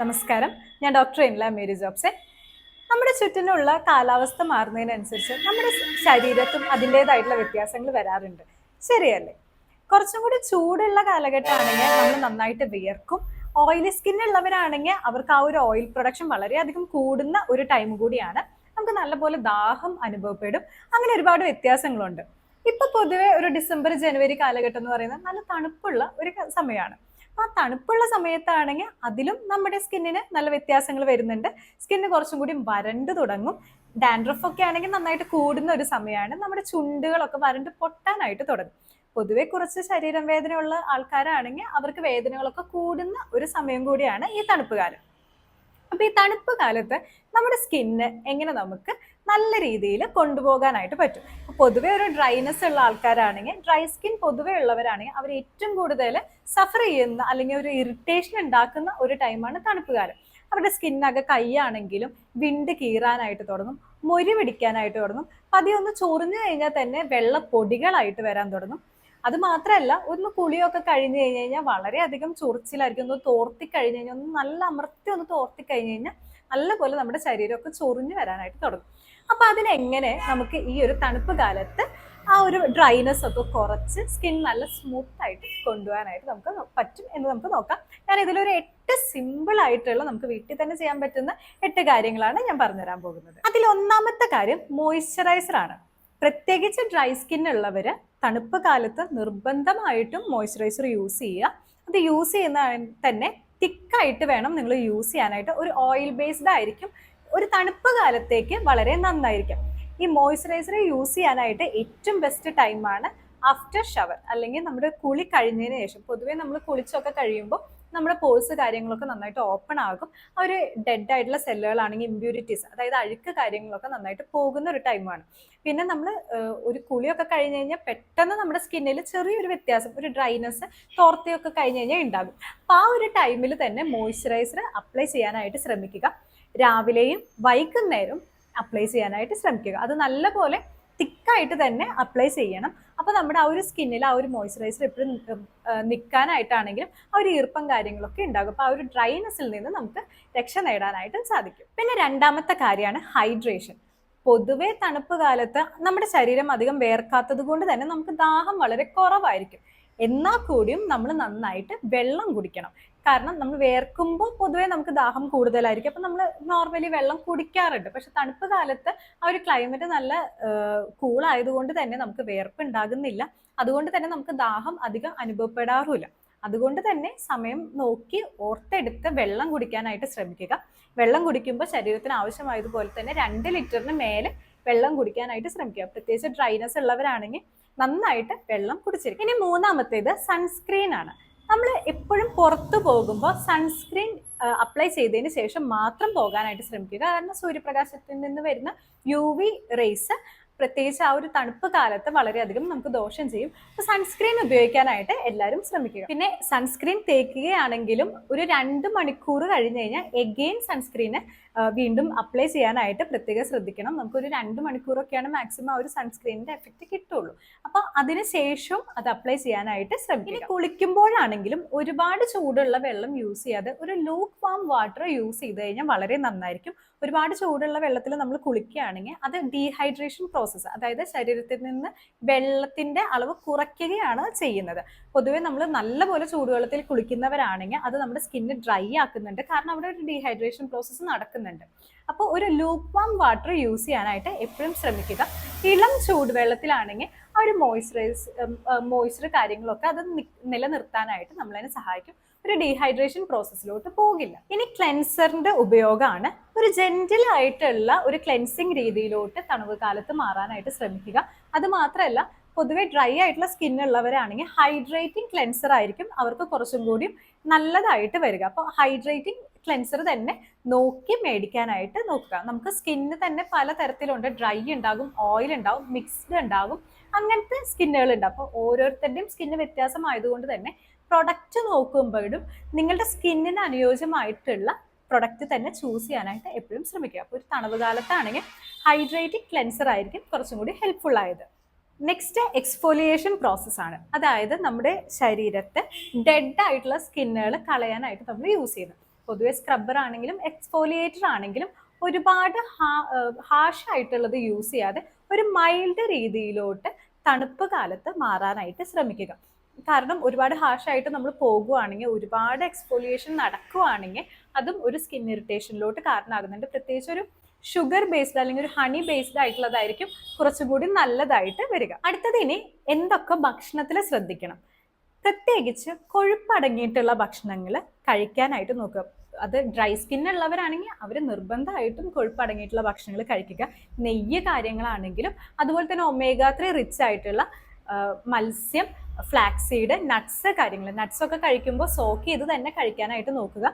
നമസ്കാരം, ഞാൻ doctor എൻല Mary ജോബ്സെ. നമ്മുടെ ചുറ്റിനുള്ള കാലാവസ്ഥ മാറുന്നതിനനുസരിച്ച് നമ്മുടെ ശരീരത്തും അതിൻ്റെതായിട്ടുള്ള വ്യത്യാസങ്ങൾ വരാറുണ്ട്, ശരിയല്ലേ? കുറച്ചും കൂടി ചൂടുള്ള കാലഘട്ടമാണെങ്കിൽ നമ്മൾ നന്നായിട്ട് വിയർക്കും. ഓയിലി സ്കിൻ ഉള്ളവരാണെങ്കിൽ അവർക്ക് ആ ഒരു ഓയിൽ പ്രൊഡക്ഷൻ വളരെയധികം കൂടുന്ന ഒരു ടൈം കൂടിയാണ്. നമുക്ക് നല്ലപോലെ ദാഹം അനുഭവപ്പെടും. അങ്ങനെ ഒരുപാട് വ്യത്യാസങ്ങളുണ്ട്. ഇപ്പൊ പൊതുവെ ഒരു ഡിസംബർ ജനുവരി കാലഘട്ടം എന്ന് പറയുന്നത് നല്ല തണുപ്പുള്ള ഒരു സമയമാണ്. ആ തണുപ്പുള്ള സമയത്താണെങ്കിൽ അതിലും നമ്മുടെ സ്കിന്നിന് നല്ല വ്യത്യാസങ്ങൾ വരുന്നുണ്ട്. സ്കിന്ന് കുറച്ചും കൂടി വരണ്ട് തുടങ്ങും. ഡാൻഡ്രഫ് ഒക്കെ ആണെങ്കിൽ നന്നായിട്ട് കൂടുന്ന ഒരു സമയമാണ്. നമ്മുടെ ചുണ്ടുകളൊക്കെ വരണ്ട് പൊട്ടാനായിട്ട് തുടങ്ങും. പൊതുവെ കുറച്ച് ശരീരം വേദനയുള്ള ആൾക്കാരാണെങ്കിൽ അവർക്ക് വേദനകളൊക്കെ കൂടുന്ന ഒരു സമയം കൂടിയാണ് ഈ തണുപ്പ് കാലം. അപ്പൊ ഈ തണുപ്പ് കാലത്ത് നമ്മുടെ സ്കിന്ന് എങ്ങനെ നമുക്ക് നല്ല രീതിയിൽ കൊണ്ടുപോകാനായിട്ട് പറ്റും? പൊതുവെ ഒരു ഡ്രൈനെസ് ഉള്ള ആൾക്കാരാണെങ്കിൽ, ഡ്രൈ സ്കിൻ പൊതുവെ ഉള്ളവരാണെങ്കിൽ അവർ ഏറ്റവും കൂടുതൽ സഫർ ചെയ്യുന്ന അല്ലെങ്കിൽ ഒരു ഇറിറ്റേഷൻ ഉണ്ടാക്കുന്ന ഒരു ടൈമാണ് തണുപ്പ് കാലം. അവരുടെ സ്കിന്നൊക്കെ കൈയാണെങ്കിലും വിണ്ട് കീറാനായിട്ട് തുടങ്ങും, മൊരി പിടിക്കാനായിട്ട് തുടങ്ങും. പതിയൊന്ന് ചൊറിഞ്ഞു കഴിഞ്ഞാൽ തന്നെ വെള്ളപ്പൊടികളായിട്ട് വരാൻ തുടങ്ങും. അത് മാത്രമല്ല, ഒന്ന് കുളിയൊക്കെ കഴിഞ്ഞു കഴിഞ്ഞാൽ വളരെയധികം ചൊറിച്ചിലായിരിക്കും. ഒന്ന് തോർത്തി കഴിഞ്ഞ് കഴിഞ്ഞാൽ, ഒന്ന് നല്ല അമർത്തി ഒന്ന് തോർത്തി കഴിഞ്ഞ് കഴിഞ്ഞാൽ നല്ലപോലെ നമ്മുടെ ശരീരമൊക്കെ ചൊറിഞ്ഞു വരാനായിട്ട് തുടങ്ങും. അപ്പൊ അതിനെങ്ങനെ നമുക്ക് ഈ ഒരു തണുപ്പ് കാലത്ത് ആ ഒരു ഡ്രൈനെസ് ഒക്കെ കുറച്ച് സ്കിൻ നല്ല സ്മൂത്ത് ആയിട്ട് കൊണ്ടുപോകാനായിട്ട് നമുക്ക് പറ്റും എന്ന് നമുക്ക് നോക്കാം. ഞാൻ ഇതിലൊരു 8 സിമ്പിൾ ആയിട്ടുള്ള നമുക്ക് വീട്ടിൽ തന്നെ ചെയ്യാൻ പറ്റുന്ന 8 കാര്യങ്ങളാണ് ഞാൻ പറഞ്ഞുതരാൻ പോകുന്നത്. അതിൽ ഒന്നാമത്തെ കാര്യം മോയ്സ്ചറൈസർ ആണ്. പ്രത്യേകിച്ച് ഡ്രൈ സ്കിൻ ഉള്ളവര് തണുപ്പ് കാലത്ത് നിർബന്ധമായിട്ടും മോയ്സ്ചറൈസർ യൂസ് ചെയ്യുക. അത് യൂസ് ചെയ്യുന്ന തന്നെ തിക്കായിട്ട് വേണം നിങ്ങൾ യൂസ് ചെയ്യാനായിട്ട്. ഒരു ഓയിൽ ബേസ്ഡ് ആയിരിക്കും. ഒരു തണുപ്പ് കാലത്തേക്ക് വളരെ നന്നായിരിക്കും. ഈ മോയ്സ്ചറൈസർ യൂസ് ചെയ്യാനായിട്ട് ഏറ്റവും ബെസ്റ്റ് ടൈമാണ് ആഫ്റ്റർ ഷവർ, അല്ലെങ്കിൽ നമ്മുടെ കുളി കഴിഞ്ഞതിന് ശേഷം. പൊതുവേ നമ്മൾ കുളിച്ചൊക്കെ കഴിയുമ്പോൾ നമ്മുടെ പോഴ്സ് കാര്യങ്ങളൊക്കെ നന്നായിട്ട് ഓപ്പൺ ആകും. ആ ഒരു ഡെഡ് ആയിട്ടുള്ള സെല്ലുകളാണെങ്കിൽ ഇമ്പ്യൂരിറ്റീസ്, അതായത് അഴുക്ക് കാര്യങ്ങളൊക്കെ നന്നായിട്ട് പോകുന്ന ഒരു ടൈമാണ്. പിന്നെ നമ്മൾ ഒരു കുളിയൊക്കെ കഴിഞ്ഞ് കഴിഞ്ഞാൽ പെട്ടെന്ന് നമ്മുടെ സ്കിന്നിൽ ചെറിയൊരു വ്യത്യാസം, ഒരു ഡ്രൈനെസ്, തോർത്തിയൊക്കെ കഴിഞ്ഞ് കഴിഞ്ഞാൽ ഉണ്ടാകും. അപ്പം ആ ഒരു ടൈമിൽ തന്നെ മോയ്സ്ചറൈസർ അപ്ലൈ ചെയ്യാനായിട്ട് ശ്രമിക്കുക. രാവിലെയും വൈകുന്നേരവും അപ്ലൈ ചെയ്യാനായിട്ട് ശ്രമിക്കുക. അത് നല്ലപോലെ തിക്കായിട്ട് തന്നെ അപ്ലൈ ചെയ്യണം. അപ്പോൾ നമ്മുടെ ആ ഒരു സ്കിന്നിൽ ആ ഒരു മോയ്സ്ചറൈസർ എപ്പോഴും നിൽക്കാനായിട്ടാണെങ്കിലും ആ ഒരു ഈർപ്പം കാര്യങ്ങളൊക്കെ ഉണ്ടാകും. അപ്പോൾ ആ ഒരു ഡ്രൈനെസ്സിൽ നിന്ന് നമുക്ക് രക്ഷ നേടാനായിട്ട് സാധിക്കും. പിന്നെ രണ്ടാമത്തെ കാര്യമാണ് ഹൈഡ്രേഷൻ. പൊതുവെ തണുപ്പ് കാലത്ത് നമ്മുടെ ശരീരം അധികം വേർക്കാത്തത് കൊണ്ട് തന്നെ നമുക്ക് ദാഹം വളരെ കുറവായിരിക്കും. എന്നാൽ കൂടിയും നമ്മൾ നന്നായിട്ട് വെള്ളം കുടിക്കണം. കാരണം നമ്മൾ വേർക്കുമ്പോൾ പൊതുവെ നമുക്ക് ദാഹം കൂടുതലായിരിക്കും. അപ്പം നമ്മൾ നോർമലി വെള്ളം കുടിക്കാറുണ്ട്. പക്ഷെ തണുപ്പ് കാലത്ത് ആ ഒരു ക്ലൈമറ്റ് നല്ല കൂളായതുകൊണ്ട് തന്നെ നമുക്ക് വേർപ്പ് ഉണ്ടാകുന്നില്ല. അതുകൊണ്ട് തന്നെ നമുക്ക് ദാഹം അധികം അനുഭവപ്പെടാറുമില്ല. അതുകൊണ്ട് തന്നെ സമയം നോക്കി ഓർത്തെടുത്ത് വെള്ളം കുടിക്കാനായിട്ട് ശ്രമിക്കുക. വെള്ളം കുടിക്കുമ്പോൾ ശരീരത്തിന് ആവശ്യമായതുപോലെ തന്നെ 2 ലിറ്ററിന് മേലെ വെള്ളം കുടിക്കാനായിട്ട് ശ്രമിക്കുക. പ്രത്യേകിച്ച് ഡ്രൈനെസ് ഉള്ളവരാണെങ്കിൽ നന്നായിട്ട് വെള്ളം കുടിച്ചിരിക്കും. ഇനി മൂന്നാമത്തേത് സൺസ്ക്രീൻ ആണ്. നമ്മൾ എപ്പോഴും പുറത്തു പോകുമ്പോൾ സൺസ്ക്രീൻ അപ്ലൈ ചെയ്തതിന് ശേഷം മാത്രം പോകാനായിട്ട് ശ്രമിക്കുക. കാരണം സൂര്യപ്രകാശത്തിൽ നിന്ന് വരുന്ന UV റേസ് പ്രത്യേകിച്ച് ആ ഒരു തണുപ്പ് കാലത്ത് വളരെയധികം നമുക്ക് ദോഷം ചെയ്യും. അപ്പോൾ സൺസ്ക്രീൻ ഉപയോഗിക്കാനായിട്ട് എല്ലാവരും ശ്രമിക്കുക. പിന്നെ സൺസ്ക്രീൻ തേക്കുകയാണെങ്കിലും ഒരു 2 മണിക്കൂർ കഴിഞ്ഞ് കഴിഞ്ഞാൽ എഗെയിൻ സൺസ്ക്രീന് വീണ്ടും അപ്ലൈ ചെയ്യാനായിട്ട് പ്രത്യേകം ശ്രദ്ധിക്കണം. നമുക്കൊരു 2 മണിക്കൂറൊക്കെയാണ് മാക്സിമം ആ ഒരു സൺസ്ക്രീനിന്റെ എഫക്റ്റ് കിട്ടുള്ളൂ. അപ്പോൾ അതിന് ശേഷം അത് അപ്ലൈ ചെയ്യാനായിട്ട് ശ്രമിക്കുക. കുളിക്കുമ്പോഴാണെങ്കിലും ഒരുപാട് ചൂടുള്ള വെള്ളം യൂസ് ചെയ്യാതെ ഒരു ലൂക്ക് വാം വാട്ടർ യൂസ് ചെയ്ത് കഴിഞ്ഞാൽ വളരെ നന്നായിരിക്കും. ഒരുപാട് ചൂടുള്ള വെള്ളത്തിൽ നമ്മൾ കുളിക്കുകയാണെങ്കിൽ അത് ഡീഹൈഡ്രേഷൻ പ്രോസസ്സ്, അതായത് ശരീരത്തിൽ നിന്ന് വെള്ളത്തിന്റെ അളവ് കുറയ്ക്കുകയാണ് ചെയ്യുന്നത്. പൊതുവെ നമ്മൾ നല്ലപോലെ ചൂടുവെള്ളത്തിൽ കുളിക്കുന്നവരാണെങ്കിൽ അത് നമ്മുടെ സ്കിന്ന് ഡ്രൈ ആക്കുന്നുണ്ട്. കാരണം അവിടെ ഒരു ഡീഹൈഡ്രേഷൻ പ്രോസസ്സ് നടക്കുന്നുണ്ട്. അപ്പോൾ ഒരു ലൂക്ക് വാം വാട്ടർ യൂസ് ചെയ്യാനായിട്ട് എപ്പോഴും ശ്രമിക്കുക. ഇളം ചൂടുവെള്ളത്തിലാണെങ്കിൽ ആ ഒരു മോയ്സ്ചർ കാര്യങ്ങളൊക്കെ അത് നിലനിർത്താനായിട്ട് നമ്മളതിനെ സഹായിക്കും. ഒരു ഡീഹൈഡ്രേഷൻ പ്രോസസ്സിലോട്ട് പോകില്ല. ഇനി ക്ലെൻസറിന്റെ ഉപയോഗമാണ്. ഒരു ജെന്റിൽ ആയിട്ടുള്ള ഒരു ക്ലെൻസിങ് രീതിയിലോട്ട് തണുപ്പ് കാലത്ത് മാറാനായിട്ട് ശ്രമിക്കുക. അത് മാത്രമല്ല, പൊതുവെ ഡ്രൈ ആയിട്ടുള്ള സ്കിൻ ഉള്ളവരാണെങ്കിൽ ഹൈഡ്രേറ്റിംഗ് ക്ലെൻസർ ആയിരിക്കും അവർക്ക് കുറച്ചും കൂടി നല്ലതായിട്ട് വരിക. അപ്പോൾ ഹൈഡ്രേറ്റിംഗ് ക്ലെൻസർ തന്നെ നോക്കി മേടിക്കാനായിട്ട് നോക്കുക. നമുക്ക് സ്കിന്ന് തന്നെ പല തരത്തിലുണ്ട്. ഡ്രൈ ഉണ്ടാകും, ഓയിൽ ഉണ്ടാകും, മിക്സ്ഡ് ഉണ്ടാകും, അങ്ങനത്തെ സ്കിന്നുകൾ ഉണ്ട്. അപ്പോൾ ഓരോരുത്തരുടെയും സ്കിന്ന് വ്യത്യാസമായതുകൊണ്ട് തന്നെ പ്രൊഡക്റ്റ് നോക്കുമ്പോഴും നിങ്ങളുടെ സ്കിന്നിന് അനുയോജ്യമായിട്ടുള്ള പ്രൊഡക്റ്റ് തന്നെ ചൂസ് ചെയ്യാനായിട്ട് എപ്പോഴും ശ്രമിക്കുക. അപ്പോൾ ഒരു തണുപ്പ് കാലത്താണെങ്കിൽ ഹൈഡ്രേറ്റിംഗ് ക്ലെൻസർ ആയിരിക്കും കുറച്ചും കൂടി ഹെൽപ്ഫുൾ ആയത്. നെക്സ്റ്റ് എക്സ്ഫോലിയേഷൻ പ്രോസസ്സാണ്. അതായത് നമ്മുടെ ശരീരത്തെ ഡെഡ് ആയിട്ടുള്ള സ്കിന്നുകൾ കളയാനായിട്ട് നമ്മൾ യൂസ് ചെയ്യുന്നത്. പൊതുവെ സ്ക്രബ്ബർ ആണെങ്കിലും എക്സ്ഫോലിയേറ്റർ ആണെങ്കിലും ഒരുപാട് ഹാഷ് ആയിട്ടുള്ളത് യൂസ് ചെയ്യാതെ ഒരു മൈൽഡ് രീതിയിലോട്ട് തണുപ്പ് കാലത്ത് മാറാനായിട്ട് ശ്രമിക്കുക. കാരണം ഒരുപാട് ഹാഷായിട്ട് നമ്മൾ പോകുവാണെങ്കിൽ, ഒരുപാട് എക്സ്ഫോലിയേഷൻ നടക്കുവാണെങ്കിൽ അതും ഒരു സ്കിൻ ഇറിറ്റേഷനിലോട്ട് കാരണമാകുന്നുണ്ട്. പ്രത്യേകിച്ച് ഒരു ഷുഗർ ബേസ്ഡ് അല്ലെങ്കിൽ ഒരു ഹണി ബേസ്ഡ് ആയിട്ടുള്ളതായിരിക്കും കുറച്ചും കൂടി നല്ലതായിട്ട് വരിക. അടുത്തത് ഇനി എന്തൊക്കെ ഭക്ഷണത്തിൽ ശ്രദ്ധിക്കണം. പ്രത്യേകിച്ച് കൊഴുപ്പടങ്ങിയിട്ടുള്ള ഭക്ഷണങ്ങൾ കഴിക്കാനായിട്ട് നോക്കുക. അത് ഡ്രൈ സ്കിന്നുള്ളവരാണെങ്കിൽ അവർ നിർബന്ധമായിട്ടും കൊഴുപ്പടങ്ങിയിട്ടുള്ള ഭക്ഷണങ്ങൾ കഴിക്കുക. നെയ്യ് കാര്യങ്ങളാണെങ്കിലും അതുപോലെ തന്നെ ഒമേഗ 3 റിച്ച് ആയിട്ടുള്ള മത്സ്യം, ഫ്ലാക്സീഡ്, നട്ട്സ് കാര്യങ്ങൾ, നട്ട്സൊക്കെ കഴിക്കുമ്പോൾ സോക്ക് ചെയ്ത് തന്നെ കഴിക്കാനായിട്ട് നോക്കുക.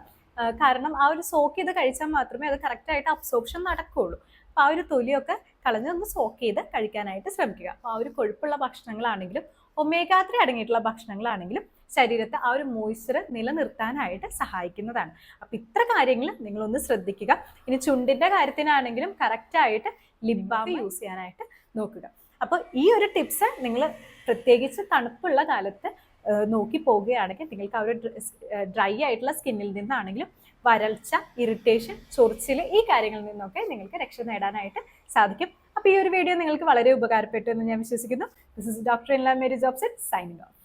കാരണം ആ ഒരു സോക്ക് ചെയ്ത് കഴിച്ചാൽ മാത്രമേ അത് കറക്റ്റായിട്ട് അബ്സോർപ്ഷൻ നടക്കുകയുള്ളൂ. അപ്പോൾ ആ ഒരു തൊലിയൊക്കെ കളഞ്ഞ് ഒന്ന് സോക്ക് ചെയ്ത് കഴിക്കാനായിട്ട് ശ്രമിക്കുക. അപ്പോൾ ആ ഒരു കൊഴുപ്പുള്ള ഭക്ഷണങ്ങളാണെങ്കിലും ഒമേഗ 3 അടങ്ങിയിട്ടുള്ള ഭക്ഷണങ്ങളാണെങ്കിലും ശരീരത്തെ ആ ഒരു മോയ്സ്ചർ നിലനിർത്താനായിട്ട് സഹായിക്കുന്നതാണ്. അപ്പോൾ ഇത്ര കാര്യങ്ങൾ നിങ്ങളൊന്ന് ശ്രദ്ധിക്കുക. ഇനി ചുണ്ടിൻ്റെ കാര്യത്തിനാണെങ്കിലും കറക്റ്റായിട്ട് ലിപ് ബാം യൂസ് ചെയ്യാനായിട്ട് നോക്കുക. അപ്പോൾ ഈ ഒരു ടിപ്സ് നിങ്ങൾ പ്രത്യേകിച്ച് തണുപ്പുള്ള കാലത്ത് നോക്കി പോവുകയാണെങ്കിൽ നിങ്ങൾക്ക് ആ ഒരു ഡ്രൈ ആയിട്ടുള്ള സ്കിന്നിൽ നിന്നാണെങ്കിലും വരൾച്ച, ഇറിറ്റേഷൻ, ചൊറിച്ചിൽ, ഈ കാര്യങ്ങളിൽ നിന്നൊക്കെ നിങ്ങൾക്ക് രക്ഷ നേടാനായിട്ട് സാധിക്കും. അപ്പോൾ ഈ ഒരു വീഡിയോ നിങ്ങൾക്ക് വളരെ ഉപകാരപ്പെട്ടു എന്ന് ഞാൻ വിശ്വസിക്കുന്നു. This is doctor Inla Mary Jobson signing of.